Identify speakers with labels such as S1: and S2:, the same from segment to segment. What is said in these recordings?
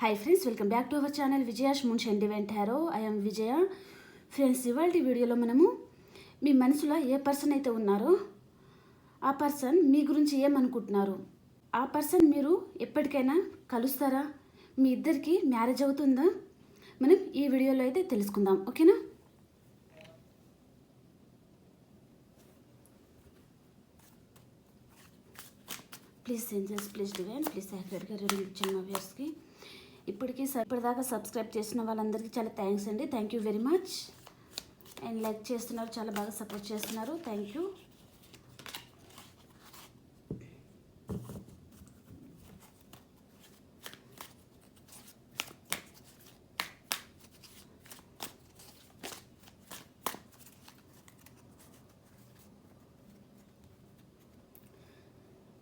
S1: Hi friends, welcome back to our channel విజయాష్ moons and event harrow. I'm Vijaya. Friends, ఇవాళ వీడియోలో మనము మీ మనసులో ఏ పర్సన్ అయితే ఉన్నారో ఆ పర్సన్ మీ గురించి ఏమనుకుంటున్నారు, ఆ పర్సన్ మీరు ఎప్పటికైనా కలుస్తారా, మీ ఇద్దరికి మ్యారేజ్ అవుతుందా, మనం ఈ వీడియోలో అయితే తెలుసుకుందాం. ఓకేనా? Please senses, please divine, please యాక్యురేట్గా రీడింగ్ ఇచ్చిన మా వ్యూయర్స్కి. ఇప్పటిదాకా సబ్స్క్రైబ్ చేసిన వాళ్ళందరికీ చాలా థ్యాంక్స్ అండి. Thank you very much. And like చేస్తున్నారు, చాలా బాగా సపోర్ట్ చేస్తున్నారు. Thank you.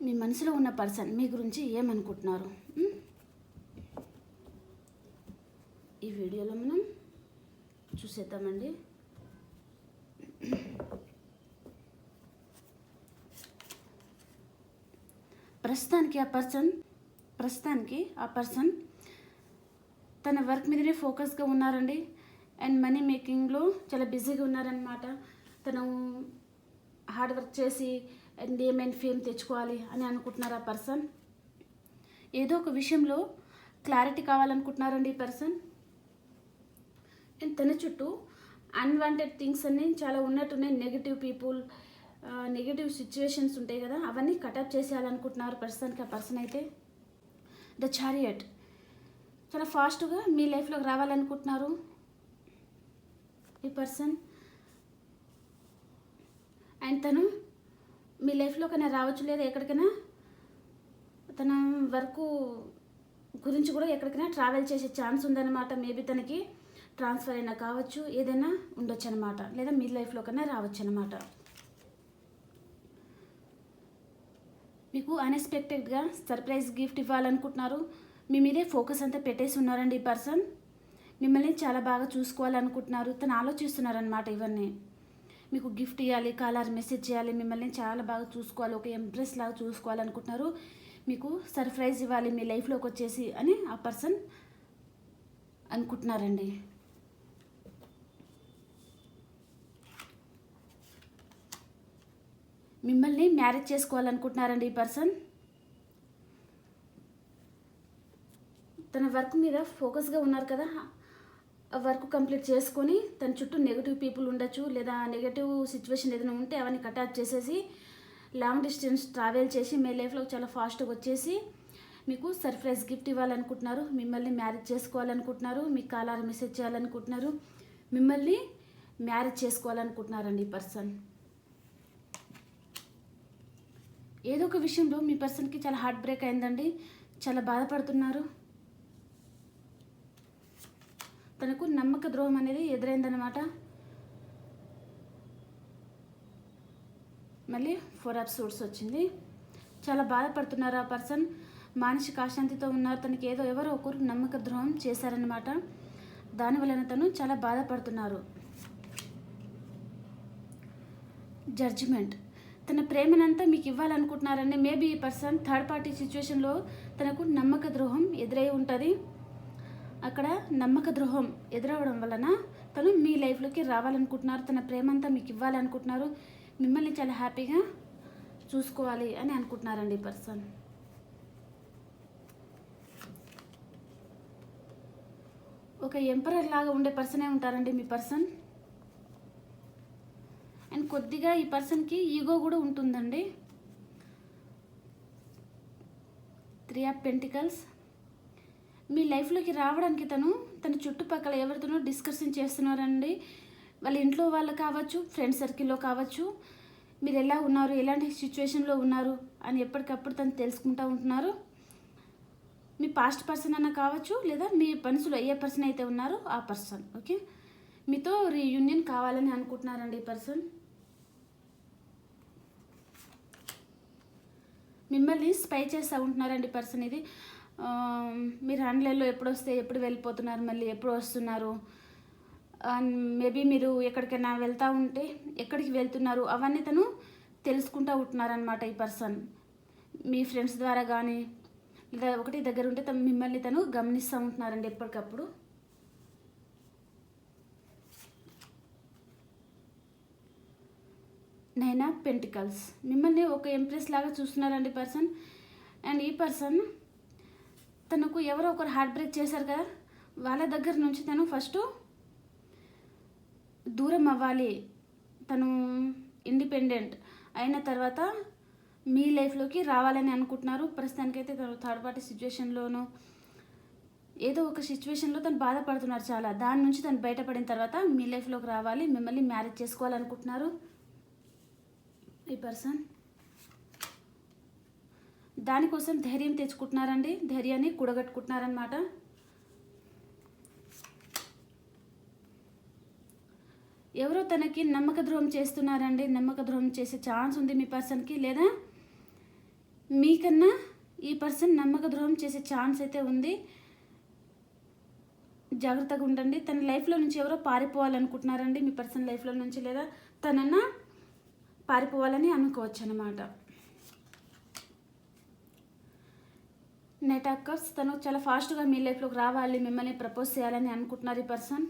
S1: మీ మనసులో ఉన్న పర్సన్ మీ గురించి ఏమనుకుంటున్నారు ఈ వీడియోలో మనం చూసేద్దామండి. ప్రస్తుతానికి ఆ పర్సన్ తన వర్క్ మీదనే ఫోకస్గా ఉన్నారండి. అండ్ మనీ మేకింగ్లో చాలా బిజీగా ఉన్నారనమాట. తను హార్డ్ వర్క్ చేసి అండ్ ఏమైనా ఫేమ్ తెచ్చుకోవాలి అని అనుకుంటున్నారు ఆ పర్సన్. ఏదో ఒక విషయంలో క్లారిటీ కావాలనుకుంటున్నారండి ఈ పర్సన్. అండ్ తన చుట్టూ అన్వాంటెడ్ థింగ్స్ అన్నీ చాలా ఉన్నట్టున్నాయి. నెగిటివ్ పీపుల్, నెగిటివ్ సిచ్యువేషన్స్ ఉంటాయి కదా, అవన్నీ కటప్ చేసేయాలనుకుంటున్నారు పర్సన్కి ఆ పర్సన్ అయితే. ద చారియట్, చాలా ఫాస్ట్గా మీ లైఫ్లోకి రావాలనుకుంటున్నారు ఈ పర్సన్. అండ్ తను మీ లైఫ్లోకైనా రావచ్చు, లేదా ఎక్కడికైనా తన వర్క్ గురించి కూడా ఎక్కడికైనా ట్రావెల్ చేసే ఛాన్స్ ఉందన్నమాట. మేబీ తనకి ట్రాన్స్ఫర్ అయినా కావచ్చు, ఏదైనా ఉండొచ్చు అనమాట, లేదా మీ లైఫ్లోకైనా రావచ్చు అనమాట. మీకు అన్ఎక్స్పెక్టెడ్గా సర్ప్రైజ్ గిఫ్ట్ ఇవ్వాలనుకుంటున్నారు. మీ మీదే ఫోకస్ అంతా పెట్టేసి ఉన్నారండి ఈ పర్సన్. మిమ్మల్ని చాలా బాగా చూసుకోవాలనుకుంటున్నారు. తను ఆలోచిస్తున్నారనమాట ఇవన్నీ. మీకు గిఫ్ట్ ఇవ్వాలి, కాలర్ మెసేజ్ చేయాలి, మిమ్మల్ని చాలా బాగా చూసుకోవాలి, ఒక ఎంప్రెస్ లాగా చూసుకోవాలనుకుంటున్నారు. మీకు సర్ప్రైజ్ ఇవ్వాలి మీ లైఫ్లోకి వచ్చేసి అని ఆ పర్సన్ అనుకుంటున్నారండి. మిమ్మల్ని మ్యారేజ్ చేసుకోవాలనుకుంటున్నారండి ఈ పర్సన్. తన వర్క్ మీద ఫోకస్గా ఉన్నారు కదా, ఆ వర్క్ కంప్లీట్ చేసుకొని తన చుట్టూ నెగిటివ్ పీపుల్ ఉండొచ్చు, లేదా నెగిటివ్ సిచ్యువేషన్ ఏదైనా ఉంటే అవన్నీ కటాచ్ చేసేసి లాంగ్ డిస్టెన్స్ ట్రావెల్ చేసి మీ లైఫ్లో చాలా ఫాస్ట్గా వచ్చేసి మీకు సర్ప్రైజ్ గిఫ్ట్ ఇవ్వాలనుకుంటున్నారు. మిమ్మల్ని మ్యారేజ్ చేసుకోవాలనుకుంటున్నారు. మీకు కాలర్ మెసేజ్ చేయాలనుకుంటున్నారు. మిమ్మల్ని మ్యారేజ్ చేసుకోవాలనుకుంటున్నారండి ఈ పర్సన్. ఏదో ఒక విషయంలో మీ పర్సన్కి చాలా హార్ట్ బ్రేక్ అయిందండి, చాలా బాధపడుతున్నారు. తనకు నమ్మక ద్రోహం అనేది ఎదురైందనమాట. మళ్ళీ 4 ఆఫ్ సూట్స్ వచ్చింది. చాలా బాధపడుతున్నారు ఆ పర్సన్. మానసిక అశాంతితో ఉన్నారు. తనకి ఎవరో ఒకరు నమ్మక ద్రోహం చేశారనమాట. దానివలన తను చాలా బాధపడుతున్నారు. జడ్జిమెంట్, తన ప్రేమనంతా మీకు ఇవ్వాలనుకుంటున్నారండి. మేబీ ఈ పర్సన్ థర్డ్ పార్టీ సిచ్యువేషన్లో తనకు నమ్మక ద్రోహం ఎదురై ఉంటుంది. అక్కడ నమ్మక ద్రోహం ఎదురవడం వలన తను మీ లైఫ్లోకి రావాలనుకుంటున్నారు. తన ప్రేమంతా మీకు ఇవ్వాలనుకుంటున్నారు. మిమ్మల్ని చాలా హ్యాపీగా చూసుకోవాలి అని అనుకుంటున్నారండి ఈ పర్సన్. ఒక ఎంపరర్ లాగా ఉండే పర్సనే ఉంటారండి మీ పర్సన్. అండ్ కొద్దిగా ఈ పర్సన్కి ఈగో కూడా ఉంటుందండి. 3 ఆఫ్ పెంటికల్స్, మీ లైఫ్లోకి రావడానికి తన చుట్టుపక్కల ఎవరితోనో డిస్కషన్ చేస్తున్నారండి. వాళ్ళ ఇంట్లో వాళ్ళు కావచ్చు, ఫ్రెండ్ సర్కిల్లో కావచ్చు. మీరు ఎలా ఉన్నారు, ఎలాంటి సిచ్యువేషన్లో ఉన్నారు అని ఎప్పటికప్పుడు తను తెలుసుకుంటూ ఉంటున్నారు. మీ పాస్ట్ పర్సన్ అన్న కావచ్చు, లేదా మీ మనసులో ఏ పర్సన్ అయితే ఉన్నారో ఆ పర్సన్. ఓకే, మీతో రీయూనియన్ కావాలని అనుకుంటున్నారండి ఈ పర్సన్. మిమ్మల్ని స్పై చేస్తూ ఉంటున్నారండి పర్సన్. ఇది మీరు ఆన్లైన్లో ఎప్పుడు వెళ్ళిపోతున్నారు, మళ్ళీ ఎప్పుడు వస్తున్నారు, మేబీ మీరు ఎక్కడికైనా వెళ్తూ ఉంటే ఎక్కడికి వెళ్తున్నారు అవన్నీ తను తెలుసుకుంటూ ఉంటున్నారనమాట ఈ పర్సన్. మీ ఫ్రెండ్స్ ద్వారా కానీ లేదా ఒకటి దగ్గర ఉంటే మిమ్మల్ని తను గమనిస్తూ ఉంటున్నారండి ఎప్పటికప్పుడు. నైన్ ఆఫ్ పెంటికల్స్, మిమ్మల్ని ఒక ఎంప్రెస్ లాగా చూస్తున్నారండి పర్సన్. అండ్ ఈ పర్సన్ తనకు ఎవరో ఒకరు హార్ట్ బ్రేక్ చేశారు కదా, వాళ్ళ దగ్గర నుంచి తను ఫస్ట్ దూరం అవ్వాలి. తను ఇండిపెండెంట్ అయిన తర్వాత మీ లైఫ్లోకి రావాలని అనుకుంటున్నారు. ప్రస్తుతానికైతే తను థర్డ్ పార్టీ సిచ్యువేషన్లోనూ ఏదో ఒక సిచ్యువేషన్లో తను బాధపడుతున్నారు చాలా. దాని నుంచి తను బయటపడిన తర్వాత మీ లైఫ్లోకి రావాలి, మిమ్మల్ని మ్యారేజ్ చేసుకోవాలనుకుంటున్నారు ఈ పర్సన్. దానికోసం ధైర్యం తెచ్చుకుంటున్నారండి, ధైర్యాన్ని కూడగట్టుకుంటున్నారనమాట. ఎవరో తనకి నమ్మక ద్రోహం చేస్తున్నారండి, నమ్మక ద్రోహం చేసే ఛాన్స్ ఉంది మీ పర్సన్కి, లేదా మీకన్నా ఈ పర్సన్ నమ్మక ద్రోహం చేసే ఛాన్స్ అయితే ఉంది. జాగ్రత్తగా ఉండండి. తన లైఫ్లో నుంచి ఎవరో పారిపోవాలనుకుంటున్నారండి మీ పర్సన్ లైఫ్లో నుంచి, లేదా తనన్నా పారిపోవాలని అనుకోవచ్చు అన్నమాట. నైట్ ఆఫ్ కప్స్, తను చాలా ఫాస్ట్గా మీ లైఫ్లోకి రావాలి, మిమ్మల్ని ప్రపోజ్ చేయాలని అనుకుంటున్నారు ఈ పర్సన్.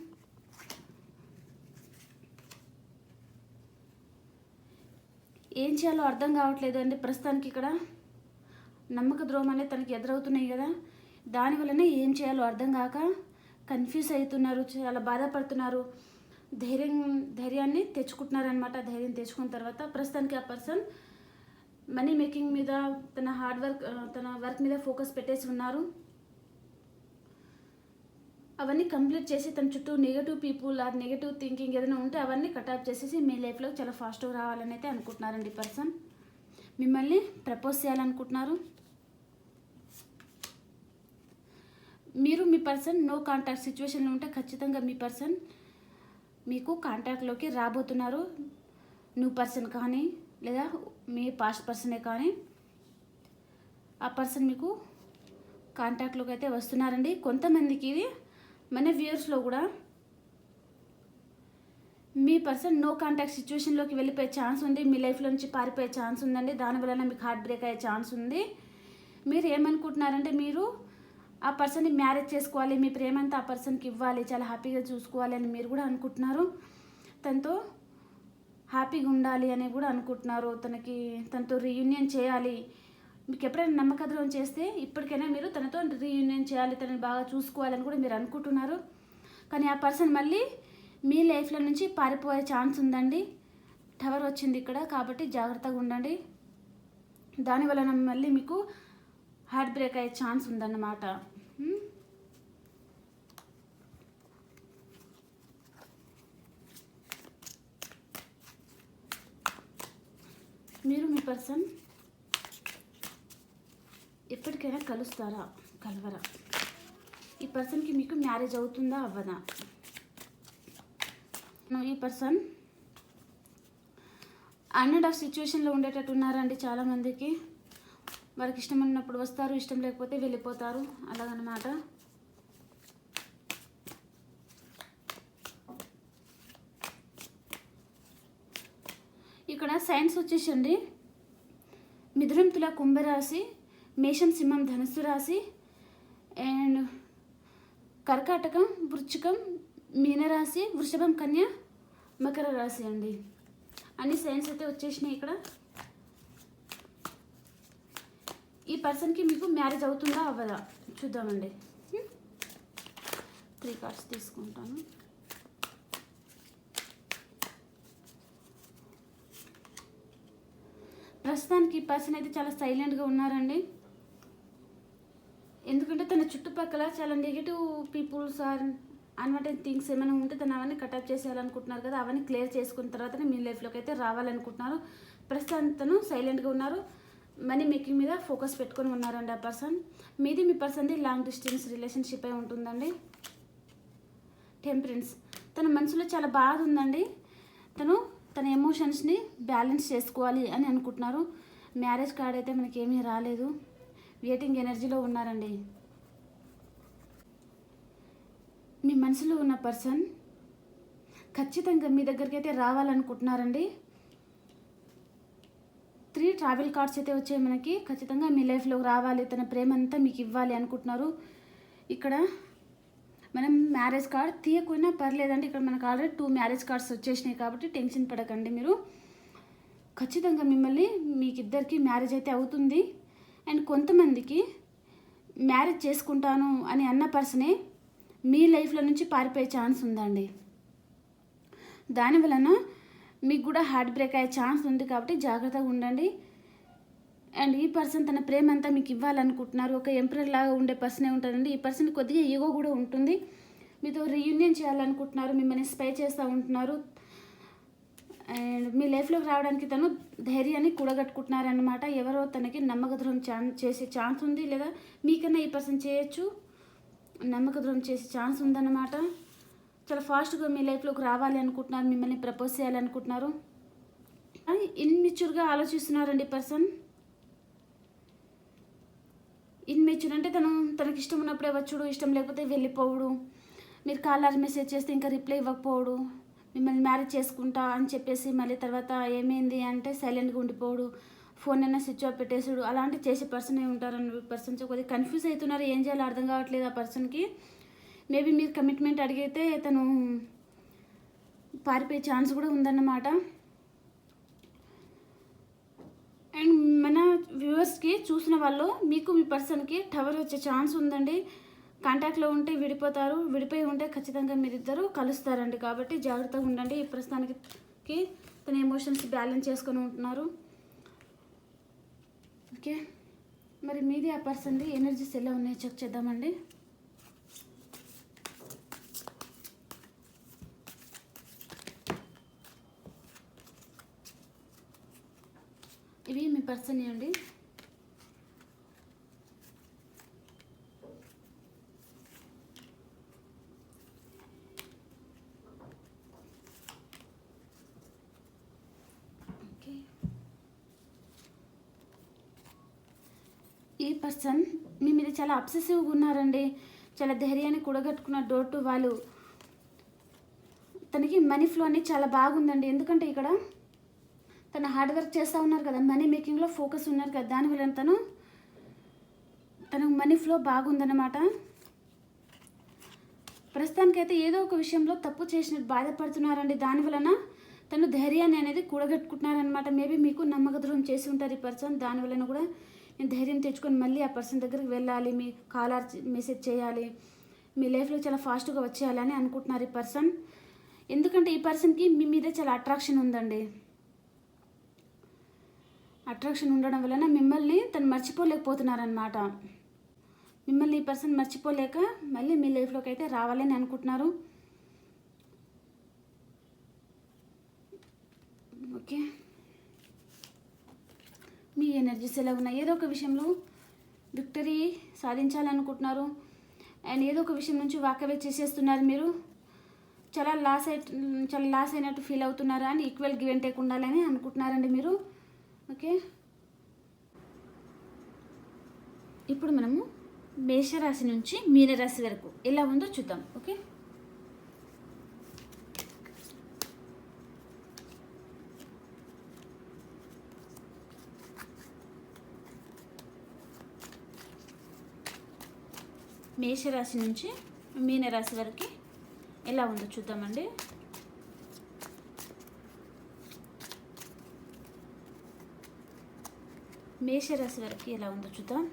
S1: ఏం చేయాలో అర్థం కావట్లేదు అండి ప్రస్తుతానికి. ఇక్కడ నమ్మక ద్రోహం అనేది తనకి ఎదురవుతున్నాయి కదా, దానివల్లనే ఏం చేయాలో అర్థం కాక కన్ఫ్యూజ్ అవుతున్నారు, చాలా బాధపడుతున్నారు. ధైర్యాన్ని తెచ్చుకుంటున్నారనమాట. ధైర్యం తెచ్చుకున్న తర్వాత ప్రస్తుతానికి ఆ పర్సన్ మనీ మేకింగ్ మీద, తన తన వర్క్ మీద ఫోకస్ పెట్టేసి ఉన్నారు. అవన్నీ కంప్లీట్ చేసి తన చుట్టూ negative people or negative thinking ఏదైనా ఉంటే అవన్నీ కటాప్ చేసేసి మీ లైఫ్లో చాలా ఫాస్ట్గా రావాలని అయితే అనుకుంటున్నారండి పర్సన్. మిమ్మల్ని ప్రపోజ్ చేయాలనుకుంటున్నారు. మీరు మీ పర్సన్ నో కాంటాక్ట్ సిచ్యువేషన్లో ఉంటే ఖచ్చితంగా మీ పర్సన్ మీకు కాంటాక్ట్లోకి రాబోతున్నారు. న్యూ పర్సన్ కానీ లేదా మీ పాస్ట్ పర్సనే కానీ ఆ పర్సన్ మీకు కాంటాక్ట్లోకి అయితే వస్తున్నారండి. కొంతమందికి ఇది మన వ్యూయర్స్లో కూడా మీ పర్సన్ నో కాంటాక్ట్ సిచ్యువేషన్లోకి వెళ్ళిపోయే ఛాన్స్ ఉంది, మీ లైఫ్లో నుంచి పారిపోయే ఛాన్స్ ఉందండి. దానివల్ల మీకు హార్ట్ బ్రేక్ అయ్యే ఛాన్స్ ఉంది. మీరు ఏమనుకుంటున్నారంటే మీరు ఆ పర్సన్ని మ్యారేజ్ చేసుకోవాలి, మీ ప్రేమంతా ఆ పర్సన్కి ఇవ్వాలి, చాలా హ్యాపీగా చూసుకోవాలి అని మీరు కూడా అనుకుంటున్నారు. తనతో హ్యాపీగా ఉండాలి అని కూడా అనుకుంటున్నారు. తనతో రీయూనియన్ చేయాలి. మీకు ఎప్పుడైనా నమ్మక ద్రోహం చేస్తే ఇప్పటికైనా మీరు తనతో రీయూనియన్ చేయాలి, తనని బాగా చూసుకోవాలని కూడా మీరు అనుకుంటున్నారు. కానీ ఆ పర్సన్ మళ్ళీ మీ లైఫ్లో నుంచి పారిపోయే ఛాన్స్ ఉందండి. టవర్ వచ్చింది ఇక్కడ, కాబట్టి జాగ్రత్తగా ఉండండి. దానివల్ల మళ్ళీ మీకు హార్ట్ బ్రేక్ అయ్యే ఛాన్స్ ఉందన్నమాట. మీరు మీ పర్సన్ ఎప్పటికైనా కలుస్తారా, కలవరా? ఈ పర్సన్కి మీకు మ్యారేజ్ అవుతుందా, అవ్వదా? ఈ పర్సన్ అన్నడ్ ఆఫ్ సిచ్యువేషన్లో ఉండేటట్టు ఉన్నారండి చాలామందికి. వారికి ఇష్టం ఉన్నప్పుడు వస్తారు, ఇష్టం లేకపోతే వెళ్ళిపోతారు, అలాగనమాట. ఇక్కడ సైన్స్ వచ్చేసండి మిథునం, తుల, కుంభరాశి, మేషం, సింహం, ధనుస్సు రాశి, అండ్ కర్కాటకం, వృశ్చికం, మీనరాశి, వృషభం, కన్య, మకర రాశి అండి. అన్ని సైన్స్ అయితే వచ్చేసినాయి ఇక్కడ. ఈ పర్సన్కి మీకు మ్యారేజ్ అవుతుందా, అవ్వదా చూద్దామండి. 3 కార్డ్స్ తీసుకుంటాను. ప్రస్తుతానికి ఈ పర్సన్ అయితే చాలా సైలెంట్గా ఉన్నారండి. ఎందుకంటే తన చుట్టుపక్కల చాలా negative peoples or unwanted things ఏమైనా ఉంటే తను అవన్నీ కటప్ చేసేయాలనుకుంటున్నారు కదా, అవన్నీ క్లియర్ చేసుకున్న తర్వాతనే మీ లైఫ్లోకి అయితే రావాలనుకుంటున్నారు. ప్రస్తుతం తను సైలెంట్గా ఉన్నారు, మనీ మేకింగ్ మీద ఫోకస్ పెట్టుకొని ఉన్నారండి ఆ పర్సన్. మీది మీ పర్సన్ది లాంగ్ డిస్టెన్స్ రిలేషన్షిప్ అయి ఉంటుందండి. టెంపరెన్స్, తన మనసులో చాలా బాధ ఉందండి. తన ఎమోషన్స్ని బ్యాలెన్స్ చేసుకోవాలి అని అనుకుంటున్నారు. మ్యారేజ్ కార్డ్ అయితే మనకి ఏమీ రాలేదు, వెయిటింగ్ ఎనర్జీలో ఉన్నారండి. మీ మనసులో ఉన్న పర్సన్ ఖచ్చితంగా మీ దగ్గరికి అయితే రావాలనుకుంటున్నారండి. 3 ట్రావెల్ కార్డ్స్ అయితే వచ్చాయి మనకి. ఖచ్చితంగా మీ లైఫ్లోకి రావాలి, తన ప్రేమ అంతా మీకు ఇవ్వాలి అనుకుంటున్నారు. ఇక్కడ మనం మ్యారేజ్ కార్డ్ తీయకపోయినా పర్లేదండి. ఇక్కడ మనకు ఆల్రెడీ 2 మ్యారేజ్ కార్డ్స్ వచ్చేసినాయి కాబట్టి టెన్షన్ పడకండి మీరు. ఖచ్చితంగా మిమ్మల్ని మీకిద్దరికి మ్యారేజ్ అయితే అవుతుంది. అండ్ కొంతమందికి మ్యారేజ్ చేసుకుంటాను అని అన్న పర్సనే మీ లైఫ్లో నుంచి పారిపోయే ఛాన్స్ ఉందండి. దాని వలన మీకు కూడా హార్ట్ బ్రేక్ అయ్యే ఛాన్స్ ఉంది కాబట్టి జాగ్రత్తగా ఉండండి. అండ్ ఈ పర్సన్ తన ప్రేమ అంతా మీకు ఇవ్వాలనుకుంటున్నారు. ఒక ఎంపరర్ లాగా ఉండే పర్సనే ఉంటారండి. ఈ పర్సన్ కొద్దిగా ఈగో కూడా ఉంటుంది. మీతో రీయూనియన్ చేయాలనుకుంటున్నారు, మిమ్మల్ని స్పై చేస్తూ ఉంటున్నారు. అండ్ మీ లైఫ్లోకి రావడానికి తను ధైర్యాన్ని కూడగట్టుకుంటున్నారనమాట. ఎవరో తనకి నమ్మక ద్రోహం చేసే ఛాన్స్ ఉంది, లేదా మీకన్నా ఈ పర్సన్ చేయొచ్చు. నమ్మక ద్రోహం చేసే ఛాన్స్ ఉందన్నమాట. చాలా ఫాస్ట్గా మీ లైఫ్లోకి రావాలి అనుకుంటున్నారు, మిమ్మల్ని ప్రపోజ్ చేయాలనుకుంటున్నారు. ఇన్మెచ్యూర్గా ఆలోచిస్తున్నారండి ఈ పర్సన్. ఇన్మెచ్యూర్ అంటే తనకి ఇష్టం ఉన్నప్పుడే వచ్చుడు, ఇష్టం లేకపోతే వెళ్ళిపోవడు. మీరు కాలర్ మెసేజ్ చేస్తే ఇంకా రిప్లై ఇవ్వకపోవడు. మిమ్మల్ని మ్యారేజ్ చేసుకుంటా అని చెప్పేసి మళ్ళీ తర్వాత ఏమైంది అంటే సైలెంట్గా ఉండిపోవడు. ఫోన్ అయినా స్విచ్ ఆఫ్ పెట్టేసాడు. అలాంటివి చేసే పర్సనే ఉంటారని పర్సన్స్ కొద్దిగా కన్ఫ్యూజ్ అవుతున్నారు. ఏం చేయాలో అర్థం కావట్లేదు ఆ పర్సన్కి. మేబీ మీరు కమిట్మెంట్ అడిగితే తను పారిపోయే ఛాన్స్ కూడా ఉందన్నమాట. అండ్ మన వ్యూవర్స్కి చూసిన వాళ్ళు మీకు మీ పర్సన్కి టవర్ వచ్చే ఛాన్స్ ఉందండి. కాంటాక్ట్లో ఉంటే విడిపోతారు, విడిపోయి ఉంటే ఖచ్చితంగా మీరిద్దరూ కలుస్తారండి. కాబట్టి జాగ్రత్తగా ఉండండి. ఈ ప్రస్తుతానికి తన ఎమోషన్స్ బ్యాలెన్స్ చేసుకొని ఉంటున్నారు. ఓకే, మరి మీది ఆ పర్సన్ది ఎనర్జీస్ ఎలా ఉన్నాయో చెక్ చేద్దామండి. ఇవి మీ పర్సన్ అండి. ఓకే, ఈ పర్సన్ మీ మీద చాలా అబ్సెసివ్గా ఉన్నారండి. చాలా ధైర్యాన్ని కూడగట్టుకున్న డోర్ టు వాళ్ళు. తనకి మనీ ఫ్లో అనేది చాలా బాగుందండి. ఎందుకంటే ఇక్కడ తను హార్డ్ వర్క్ చేస్తూ ఉన్నారు కదా, మనీ మేకింగ్లో ఫోకస్ ఉన్నారు కదా, దానివల్ల తనకు మనీ ఫ్లో బాగుందన్నమాట. ప్రస్తుతానికైతే ఏదో ఒక విషయంలో తప్పు చేసినట్టు బాధపడుతున్నారండి. దానివలన తను ధైర్యాన్ని అనేది కూడగట్టుకుంటున్నారనమాట. మేబీ మీకు నమ్మక ద్రోహం చేసి ఉంటారు ఈ పర్సన్. దానివలన కూడా నేను ధైర్యం తెచ్చుకొని మళ్ళీ ఆ పర్సన్ దగ్గరికి వెళ్ళాలి, మీ కాలర్ మెసేజ్ చేయాలి, మీ లైఫ్లో చాలా ఫాస్ట్గా వచ్చేయాలని అనుకుంటున్నారు ఈ పర్సన్. ఎందుకంటే ఈ పర్సన్కి మీ మీద చాలా అట్రాక్షన్ ఉందండి. అట్రాక్షన్ ఉండడం వలన మిమ్మల్ని తను మర్చిపోలేకపోతున్నారనమాట. మిమ్మల్ని ఈ పర్సన్ మర్చిపోలేక మళ్ళీ మీ లైఫ్లోకి అయితే రావాలని అనుకుంటున్నారు. ఓకే, మీ ఎనర్జీస్ ఎలా ఉన్నాయి? ఏదో ఒక విషయంలో విక్టరీ సాధించాలనుకుంటున్నారు. అండ్ ఏదో ఒక విషయం నుంచి వాకవే చేసేస్తున్నారు మీరు. చాలా లాస్ అయినట్టు ఫీల్ అవుతున్నారు. అని ఈక్వల్ గివ్ అండ్ టేక్ ఉండాలని అనుకుంటున్నారండి మీరు. ఓకే, ఇప్పుడు మనము మేషరాశి నుంచి మీనరాశి వరకు ఎలా ఉందో చూద్దాం. ఓకే, మేషరాశి నుంచి మీనరాశి వరకు ఎలా ఉందో చూద్దామండి. మేషరాశి వరకు ఎలా ఉందో చూద్దాం.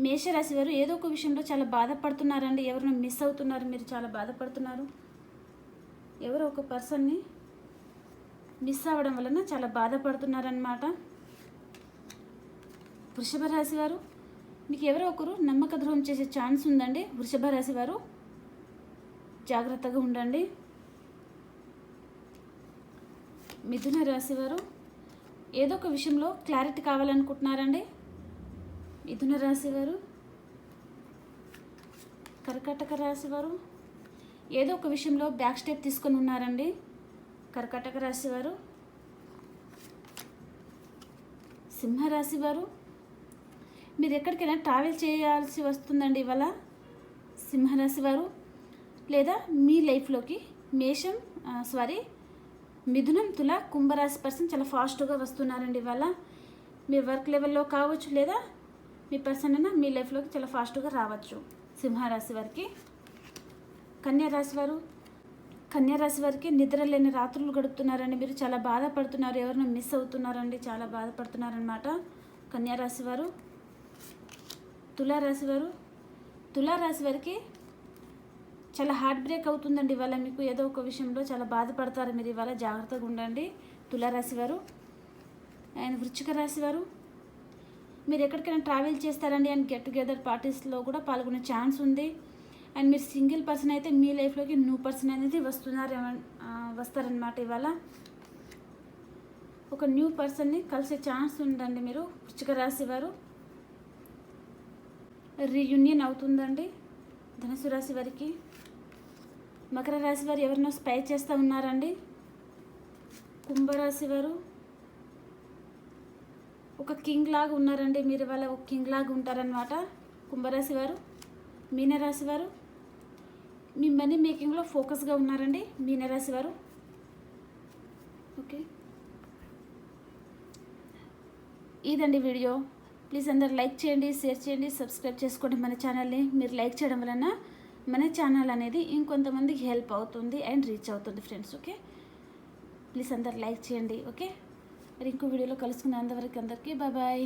S1: మేషరాశి వారు ఏదో ఒక విషయంలో చాలా బాధపడుతున్నారండి. ఎవరినో మిస్ అవుతున్నారు, మీరు చాలా బాధపడుతున్నారు. ఎవరో ఒక పర్సన్ని మిస్ అవ్వడం వలన చాలా బాధపడుతున్నారన్నమాట. వృషభ రాశి వారు మీకు ఎవరో ఒకరు నమ్మక ద్రోహం చేసే ఛాన్స్ ఉందండి. వృషభ రాశి వారు జాగ్రత్తగా ఉండండి. మిథున రాశి వారు ఏదో ఒక విషయంలో క్లారిటీ కావాలనుకుంటున్నారండి. మిథున రాశి వారు. కర్కాటక రాశి వారు ఏదో ఒక విషయంలో బ్యాక్ స్టెప్ తీసుకొని ఉన్నారండి. కర్కాటక రాశి వారు. సింహరాశి వారు మీరు ఎక్కడికైనా ట్రావెల్ చేయాల్సి వస్తుందండి ఇవాళ. సింహరాశి వారు. లేదా మీ లైఫ్లోకి మిథునం, తుల, కుంభరాశి పర్సన్ చాలా ఫాస్ట్గా వస్తున్నారండి ఇవాళ. మీ వర్క్ లెవెల్లో కావచ్చు, లేదా మీ పర్సన్ అయినా మీ లైఫ్లోకి చాలా ఫాస్ట్గా రావచ్చు. సింహరాశి వారికి, కన్యారాశి వారికి నిద్ర లేని రాత్రులు గడుపుతున్నారండి. మీరు చాలా బాధపడుతున్నారు, ఎవరినో మిస్ అవుతున్నారండి, చాలా బాధపడుతున్నారనమాట. కన్యారాశి వారు. తులారాశి వారికి చాలా హార్ట్ బ్రేక్ అవుతుందండి ఇవాళ. మీకు ఏదో ఒక విషయంలో చాలా బాధపడతారు మీరు ఇవాళ, జాగ్రత్తగా ఉండండి తులారాశి వారు. అండ్ వృశ్చిక రాశి వారు, మీరు ఎక్కడికైనా ట్రావెల్ చేస్తారండి. అండ్ గెట్ టుగెదర్ పార్టీస్లో కూడా పాల్గొనే ఛాన్స్ ఉంది. అండ్ మీరు సింగిల్ పర్సన్ అయితే మీ లైఫ్లోకి న్యూ పర్సన్ అనేది వస్తారనమాట ఇవాళ. ఒక న్యూ పర్సన్ని కలిసే ఛాన్స్ ఉందండి మీరు వృశ్చిక రాశి వారు. రీయూనియన్ అవుతుందండి ధనుసు రాశి వారికి. మకర రాశి వారు ఎవరినో స్పై చేస్తూ ఉన్నారండి. కుంభరాశి వారు ఒక కింగ్ లాగా ఉన్నారండి మీరు ఇవాళ, ఒక కింగ్ లాగా ఉంటారనమాట కుంభరాశి వారు. మీనరాశి వారు మీ మనీ మేకింగ్లో ఫోకస్గా ఉన్నారండి మీనరాశి వారు. ఓకే, ఇదండి వీడియో. ప్లీజ్ అందరు లైక్ చేయండి, షేర్ చేయండి, సబ్స్క్రైబ్ చేసుకోండి మన ఛానల్ని. మీరు లైక్ చేయడం వలన మన ఛానల్ అనేది ఇంకొంతమందికి హెల్ప్ అవుతుంది అండ్ రీచ్ అవుతుంది ఫ్రెండ్స్. ఓకే, ప్లీజ్ అందరు లైక్ చేయండి. ఓకే, మరి ఇంకో వీడియోలో కలుసుకునే అంతవరకు అందరికీ బాయ్.